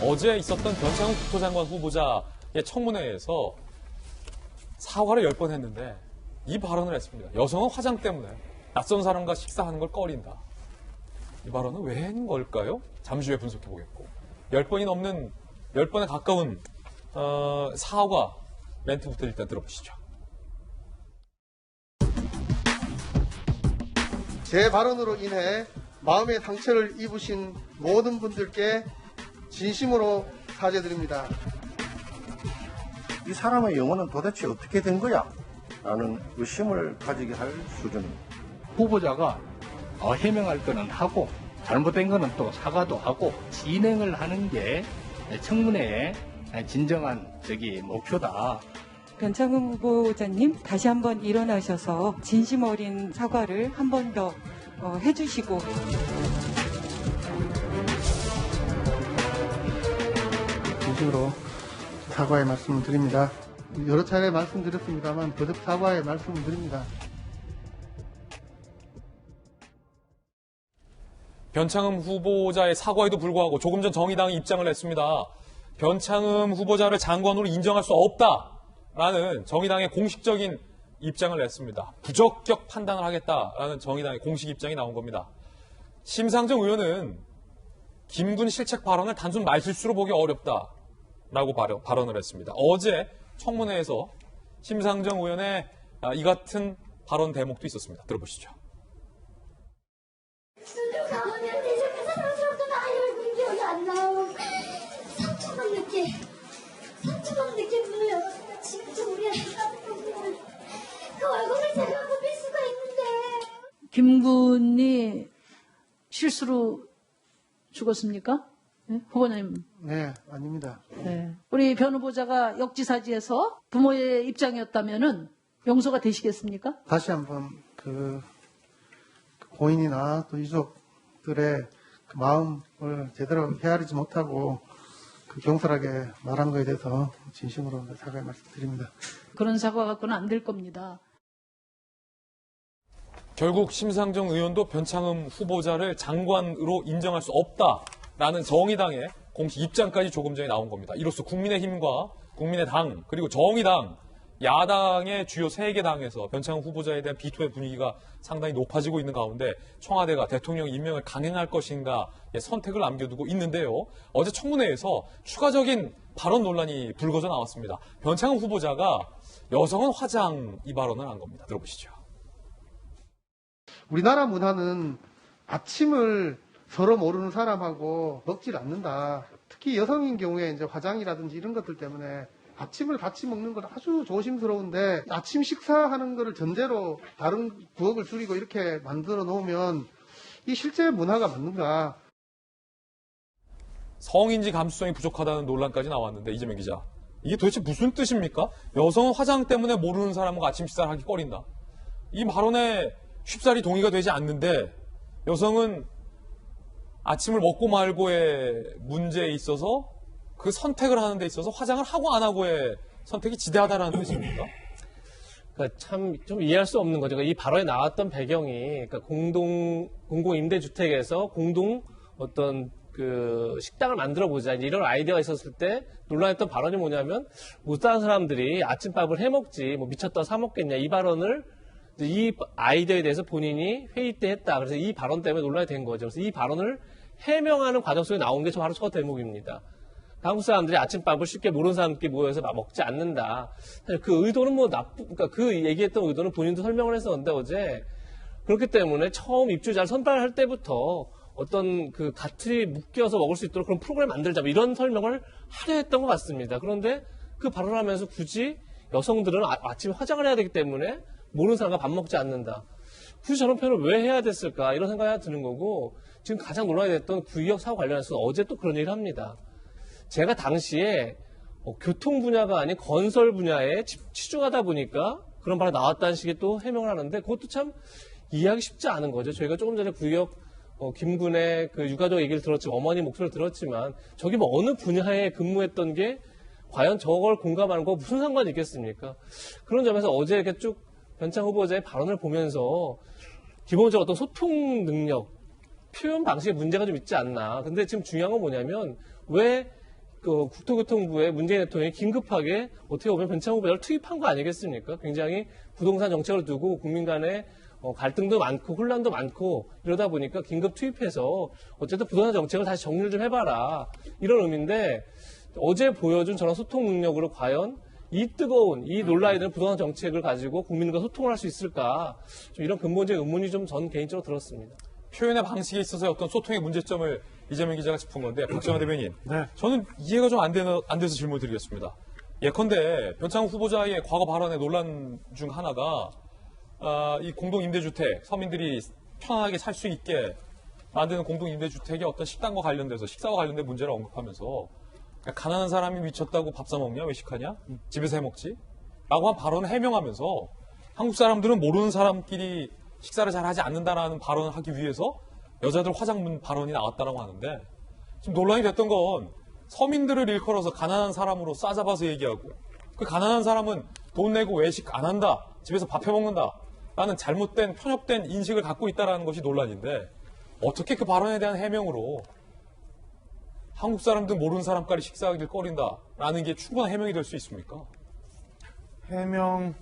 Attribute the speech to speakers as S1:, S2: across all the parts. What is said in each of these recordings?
S1: 어제 있었던 변창흠 국토장관 후보자의 청문회에서 사과를 10번 했는데 이 발언을 했습니다. 여성은 화장 때문에 낯선 사람과 식사하는 걸 꺼린다. 이 발언은 왜 한 걸까요? 잠시 후에 분석해 보겠고 10번이 넘는 10번에 가까운 사과 멘트부터 일단 들어보시죠.
S2: 제 발언으로 인해 마음의 상처를 입으신 모든 분들께 진심으로 사죄드립니다.
S3: 이 사람의 영혼은 도대체 어떻게 된 거야? 라는 의심을 가지게 할 수준입니다.
S4: 후보자가 해명할 거는 하고 잘못된 거는 또 사과도 하고 진행을 하는 게 청문회의 진정한 목표다.
S5: 변창흠 후보자님 다시 한번 일어나셔서 진심 어린 사과를 한 번 더 해주시고
S2: 진심으로 사과의 말씀을 드립니다. 여러 차례 말씀드렸습니다만 거듭 사과의 말씀을 드립니다.
S1: 변창흠 후보자의 사과에도 불구하고 조금 전 정의당이 입장을 냈습니다. 변창흠 후보자를 장관으로 인정할 수 없다라는 정의당의 공식적인 입장을 냈습니다. 부적격 판단을 하겠다라는 정의당의 공식 입장이 나온 겁니다. 심상정 의원은 김군 실책 발언을 단순 말실수로 보기 어렵다라고 발언을 했습니다. 어제 청문회에서 심상정 의원의 이 같은 발언 대목도 있었습니다. 들어보시죠.
S6: 수족하면 대접해서 사랑스럽던 아이 얼굴이 기억이 안 나요. 3초만 늦게 문을 열었으면 진짜 우리한테 따뜻한 그 얼굴을 제가 보낼 수가 있는데.
S7: 김군이 실수로 죽었습니까? 네? 후보님.
S2: 네, 아닙니다.
S7: 네. 우리 변 후보자가 역지사지에서 부모의 입장이었다면은 용서가 되시겠습니까?
S2: 다시 한번 그 고인이나 또 유족들의 그 마음을 제대로 헤아리지 못하고 그 경솔하게 말한 것에 대해서 진심으로 사과의 말씀드립니다.
S7: 그런 사과 갖고는 안 될 겁니다.
S1: 결국 심상정 의원도 변창흠 후보자를 장관으로 인정할 수 없다라는 정의당의 공식 입장까지 조금 전에 나온 겁니다. 이로써 국민의힘과 국민의당 그리고 정의당 야당의 주요 3개 당에서 변창흠 후보자에 대한 비토의 분위기가 상당히 높아지고 있는 가운데 청와대가 대통령 임명을 강행할 것인가 선택을 남겨두고 있는데요. 어제 청문회에서 추가적인 발언 논란이 불거져 나왔습니다. 변창흠 후보자가 여성은 화장 이 발언을 한 겁니다. 들어보시죠.
S2: 우리나라 문화는 아침을 서로 모르는 사람하고 먹질 않는다. 특히 여성인 경우에 이제 화장이라든지 이런 것들 때문에 아침을 같이 먹는 건 아주 조심스러운데 아침 식사하는 거를 전제로 다른 부엌을 줄이고 이렇게 만들어 놓으면 이 실제 문화가 맞는가?
S1: 성인지 감수성이 부족하다는 논란까지 나왔는데 이재명 기자. 이게 도대체 무슨 뜻입니까? 여성은 화장 때문에 모르는 사람과 아침 식사를 하기 꺼린다. 이 발언에 쉽사리 동의가 되지 않는데 여성은 아침을 먹고 말고의 문제에 있어서 그 선택을 하는 데 있어서 화장을 하고 안 하고의 선택이 지대하다라는 뜻입니까?
S8: 그러니까 참 좀 이해할 수 없는 거죠. 이 발언에 나왔던 배경이 그러니까 공공임대주택에서 공동 어떤 그 식당을 만들어 보자 이런 아이디어가 있었을 때 논란했던 발언이 뭐냐면 못사는 사람들이 아침밥을 해 먹지 뭐 미쳤다 사 먹겠냐 이 발언을 이 아이디어에 대해서 본인이 회의 때 했다. 그래서 이 발언 때문에 논란이 된 거죠. 그래서 이 발언을 해명하는 과정 속에 나온 게 바로 첫 대목입니다. 한국 사람들이 아침밥을 쉽게 모르는 사람끼리 모여서 먹지 않는다. 사실 그 의도는 그러니까 그 얘기했던 의도는 본인도 설명을 했었는데 어제 그렇기 때문에 처음 입주자를 선발할 때부터 어떤 그 가틀이 묶여서 먹을 수 있도록 그런 프로그램 만들자 이런 설명을 하려 했던 것 같습니다. 그런데 그 발언을 하면서 굳이 여성들은 아침에 화장을 해야 되기 때문에 모르는 사람과 밥 먹지 않는다. 굳이 저런 표현을 왜 해야 됐을까 이런 생각이 드는 거고 지금 가장 논란이 됐던 구의역 사고 관련해서 어제 또 그런 얘기를 합니다. 제가 당시에 교통 분야가 아닌 건설 분야에 치중하다 보니까 그런 발언이 나왔다는 식의 또 해명을 하는데 그것도 참 이해하기 쉽지 않은 거죠. 저희가 조금 전에 구의역 김군의 그 유가족 얘기를 들었지만 어머니 목소리를 들었지만 저기 뭐 어느 분야에 근무했던 게 과연 저걸 공감하는 거 무슨 상관이 있겠습니까? 그런 점에서 어제 이렇게 쭉 변창 후보자의 발언을 보면서 기본적으로 어떤 소통 능력, 표현 방식에 문제가 좀 있지 않나. 근데 지금 중요한 건 뭐냐면 왜 그 국토교통부의 문재인 대통령이 긴급하게 어떻게 보면 변창 후보자를 투입한 거 아니겠습니까? 굉장히 부동산 정책을 두고 국민 간에 갈등도 많고 혼란도 많고 이러다 보니까 긴급 투입해서 어쨌든 부동산 정책을 다시 정리를 좀 해봐라 이런 의미인데 어제 보여준 저런 소통 능력으로 과연 이 뜨거운 이 논란이 되는 부동산 정책을 가지고 국민과 소통을 할 수 있을까 좀 이런 근본적인 의문이 좀 전 개인적으로 들었습니다.
S1: 표현의 방식에 있어서 어떤 소통의 문제점을 이재명 기자가 짚은 건데 박정환 대변인,
S2: 네.
S1: 저는 이해가 좀 안 돼서 질문을 드리겠습니다. 예컨대 변창흠 후보자의 과거 발언의 논란 중 하나가 이 공동임대주택, 서민들이 편안하게 살 수 있게 만드는 공동임대주택의 어떤 식당과 관련돼서 식사와 관련된 문제를 언급하면서 가난한 사람이 미쳤다고 밥 사 먹냐, 외식하냐, 집에서 해 먹지? 라고 한 발언을 해명하면서 한국 사람들은 모르는 사람끼리 식사를 잘 하지 않는다라는 발언을 하기 위해서 여자들 화장문 발언이 나왔다라고 하는데 지금 논란이 됐던 건 서민들을 일컬어서 가난한 사람으로 싸잡아서 얘기하고 그 가난한 사람은 돈 내고 외식 안 한다, 집에서 밥 해 먹는다 라는 잘못된 편협된 인식을 갖고 있다는 것이 논란인데 어떻게 그 발언에 대한 해명으로 한국 사람들 모르는 사람까지 식사하기를 꺼린다라는 게 충분한 해명이 될 수 있습니까?
S9: 해명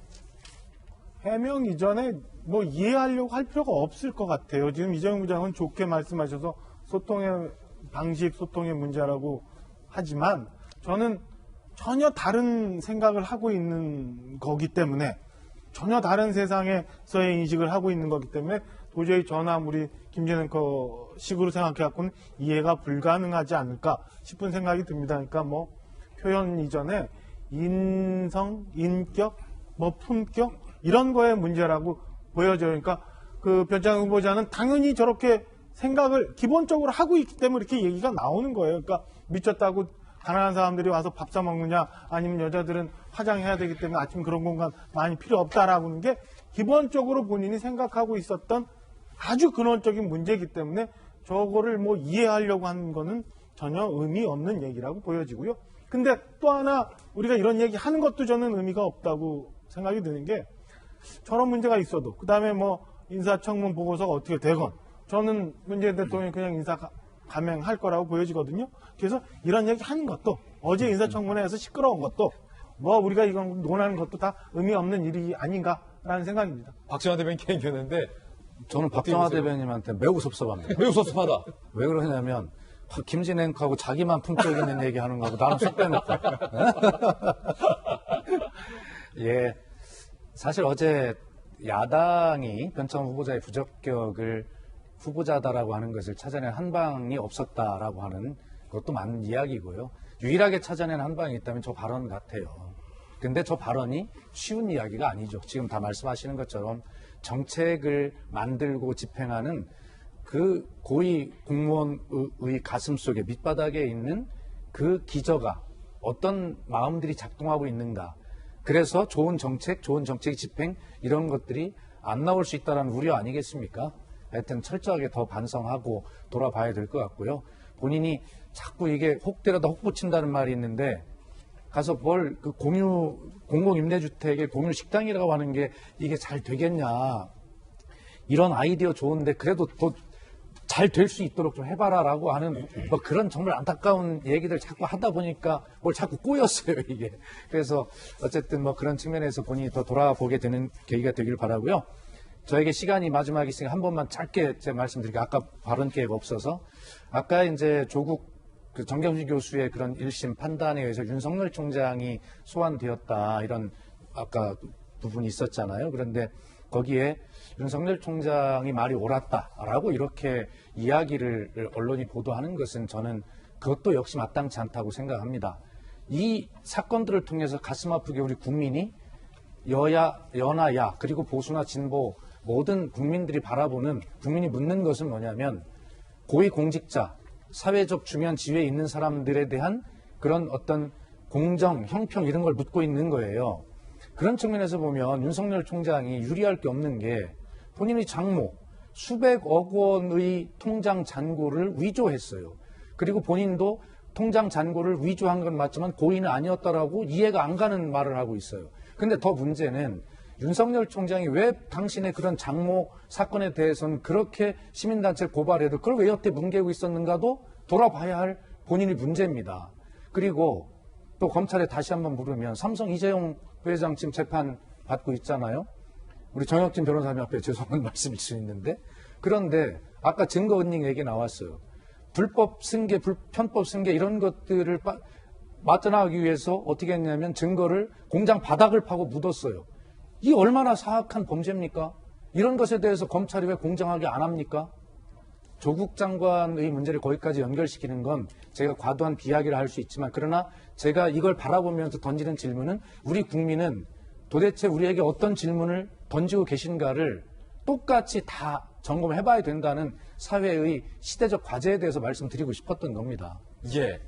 S9: 이전에 뭐 이해하려고 할 필요가 없을 것 같아요. 지금 이재명 부장은 좋게 말씀하셔서 소통의 방식, 소통의 문제라고 하지만 저는 전혀 다른 생각을 하고 있는 거기 때문에 전혀 다른 세상에서의 인식을 하고 있는 거기 때문에 도저히 저나 우리 김재는 거 식으로 생각해갖고는 이해가 불가능하지 않을까 싶은 생각이 듭니다. 그러니까 뭐 표현 이전에 인성, 인격, 뭐 품격 이런 거의 문제라고 보여져요. 그러니까 그 변창흠 후보자는 당연히 저렇게 생각을 기본적으로 하고 있기 때문에 이렇게 얘기가 나오는 거예요. 그러니까 미쳤다고 가난한 사람들이 와서 밥 사 먹느냐 아니면 여자들은 화장해야 되기 때문에 아침 그런 공간 많이 필요 없다라고 하는 게 기본적으로 본인이 생각하고 있었던 아주 근원적인 문제이기 때문에 저거를 뭐 이해하려고 하는 거는 전혀 의미 없는 얘기라고 보여지고요. 근데 또 하나 우리가 이런 얘기 하는 것도 저는 의미가 없다고 생각이 드는 게 저런 문제가 있어도 그 다음에 뭐 인사청문 보고서가 어떻게 되건 저는 문재인 대통령이 그냥 인사 감행할 거라고 보여지거든요. 그래서 이런 얘기 하는 것도 어제 인사청문회에서 시끄러운 것도 뭐 우리가 이건 논하는 것도 다 의미 없는 일이 아닌가라는 생각입니다.
S1: 박정환 대변인 개인 견해인데
S10: 저는 박정환 대변인한테 매우 섭섭합니다.
S1: 매우 섭섭하다.
S10: 왜 그러냐면 김진행하고 자기만 품격 있는 얘기하는 거고 나는 쏙 빼놓고. 예, 사실 어제 야당이 변창흠 후보자의 부적격을 후보자다라고 하는 것을 찾아낸 한 방이 없었다라고 하는 그것도 맞는 이야기고요. 유일하게 찾아낸 한 방이 있다면 저 발언 같아요. 근데 저 발언이 쉬운 이야기가 아니죠. 지금 다 말씀하시는 것처럼 정책을 만들고 집행하는 그 고위 공무원의 가슴 속에 밑바닥에 있는 그 기저가 어떤 마음들이 작동하고 있는가. 그래서 좋은 정책, 좋은 정책 집행 이런 것들이 안 나올 수 있다는 우려 아니겠습니까? 하여튼 철저하게 더 반성하고 돌아봐야 될 것 같고요. 본인이 자꾸 이게 혹 때려다 혹 붙인다는 말이 있는데 가서 뭘 그 공공임대주택의 공유 식당이라고 하는 게 이게 잘 되겠냐. 이런 아이디어 좋은데 그래도 더 잘 될 수 있도록 좀 해봐라라고 하는 뭐 그런 정말 안타까운 얘기들 자꾸 하다 보니까 뭘 자꾸 꼬였어요, 이게. 그래서 어쨌든 뭐 그런 측면에서 본인이 더 돌아보게 되는 계기가 되길 바라고요. 저에게 시간이 마지막에 있으니까 한 번만 짧게 제가 말씀드릴게요. 아까 발언 기회가 없어서. 아까 이제 조국 그 정경심 교수의 그런 1심 판단에 의해서 윤석열 총장이 소환되었다 이런 아까 부분이 있었잖아요. 그런데 거기에 윤석열 총장이 말이 옳았다라고 이렇게 이야기를 언론이 보도하는 것은 저는 그것도 역시 마땅치 않다고 생각합니다. 이 사건들을 통해서 가슴 아프게 우리 국민이 여야, 연하야 그리고 보수나 진보 모든 국민들이 바라보는 국민이 묻는 것은 뭐냐면 고위공직자, 사회적 중요한 지위에 있는 사람들에 대한 그런 어떤 공정, 형평 이런 걸 묻고 있는 거예요. 그런 측면에서 보면 윤석열 총장이 유리할 게 없는 게 본인의 장모 수백억 원의 통장 잔고를 위조했어요. 그리고 본인도 통장 잔고를 위조한 건 맞지만 고의는 아니었다라고 이해가 안 가는 말을 하고 있어요. 근데 더 문제는 윤석열 총장이 왜 당신의 그런 장모 사건에 대해서는 그렇게 시민단체를 고발해도 그걸 왜 여태 뭉개고 있었는가도 돌아봐야 할 본인의 문제입니다. 그리고 또 검찰에 다시 한번 물으면 삼성 이재용 부회장 지금 재판 받고 있잖아요. 우리 정혁진 변호사님 앞에 죄송한 말씀일 수 있는데, 그런데 아까 증거 은닉 얘기 나왔어요. 불법 승계, 편법 승계 이런 것들을 맞춰나가기 위해서 어떻게 했냐면 증거를 공장 바닥을 파고 묻었어요. 이 얼마나 사악한 범죄입니까? 이런 것에 대해서 검찰이 왜 공정하게 안 합니까? 조국 장관의 문제를 거기까지 연결시키는 건 제가 과도한 비하기를 할 수 있지만, 그러나 제가 이걸 바라보면서 던지는 질문은, 우리 국민은 도대체 우리에게 어떤 질문을 던지고 계신가를 똑같이 다 점검해봐야 된다는 사회의 시대적 과제에 대해서 말씀드리고 싶었던 겁니다.
S1: 예.